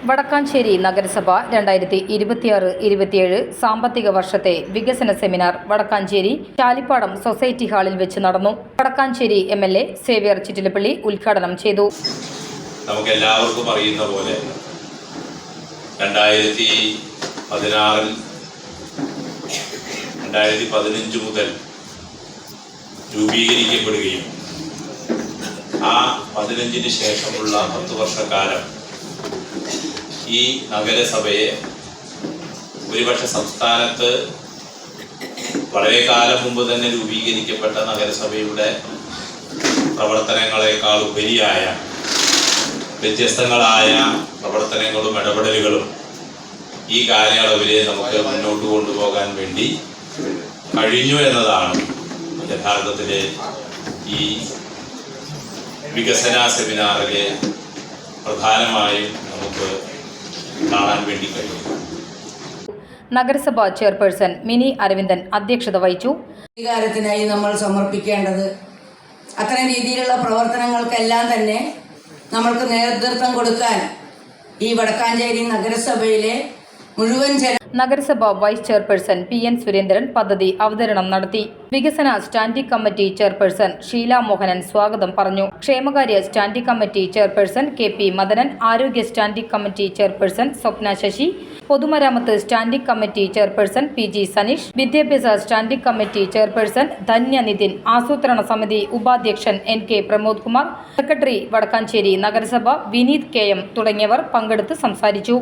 വടക്കാഞ്ചേരി നഗരസഭ 2026-27 സാമ്പത്തിക വർഷത്തെ വികസന സെമിനാർ വടക്കാഞ്ചേരി ചാലിപ്പാടം സൊസൈറ്റി ഹാളിൽ വെച്ച് നടന്നു. വടക്കാഞ്ചേരി MLA സേവ്യർ ചിറ്റിലപ്പള്ളി ഉദ്ഘാടനം ചെയ്തു. നമുക്കെല്ലാവർക്കും അറിയുന്ന പോലെ 2015 മുതൽ രൂപീകരിക്കപ്പെടുകയും ആ 15-ന് ശേഷമുള്ള 10 വർഷക്കാലം ഈ നഗരസഭയെ ഒരുപക്ഷെ സംസ്ഥാനത്ത് വളരെ കാലം മുമ്പ് തന്നെ രൂപീകരിക്കപ്പെട്ട നഗരസഭയുടെ പ്രവർത്തനങ്ങളെക്കാൾ ഉപരിയായ വ്യത്യസ്തങ്ങളായ പ്രവർത്തനങ്ങളും ഇടപെടലുകളും ഈ കാലയളവിൽ നമുക്ക് മുന്നോട്ട് കൊണ്ടുപോകാൻ വേണ്ടി കഴിഞ്ഞു എന്നതാണ് യഥാർത്ഥത്തിൽ ഈ വികസന സെമിനാറിലെ പ്രധാനമായും നമുക്ക് കാണാൻ വേണ്ടി കഴിയും. നഗരസഭാ ചെയർപേഴ്സൺ മിനി അരവിന്ദൻ അധ്യക്ഷത വഹിച്ചു. അധികാരത്തിനായി നമ്മൾ സമർപ്പിക്കേണ്ടത് അത്തരം രീതിയിലുള്ള പ്രവർത്തനങ്ങൾക്കെല്ലാം തന്നെ നമ്മൾക്ക് നേതൃത്വം കൊടുക്കാൻ ഈ വടക്കാഞ്ചേരി നഗരസഭയിലെ മുഴുവൻ നഗരസഭ വൈസ് ചെയർപേഴ്സൺ PN സുരേന്ദ്രൻ പദ്ധതി അവതരണം നടത്തി. വികസന standing committee chairperson Sheela Mohanan സ്വാഗതം പറഞ്ഞു. ക്ഷേമകാര്യ standing committee chairperson KP Madanan, ആരോഗ്യ standing committee chairperson Swapna Sasi, പൊതുമരാമത്ത് standing committee chairperson PG Saneesh, വിദ്യാഭ്യാസ standing committee chairperson Dhanya Nithin, ആസൂത്രണ സമിതി ഉപാധ്യക്ഷൻ NK പ്രമോദ് കുമാർ, സെക്രട്ടറി വടക്കാഞ്ചേരി നഗരസഭ വിനീത് KM തുടങ്ങിയവർ പങ്കെടുത്ത് സംസാരിച്ചു.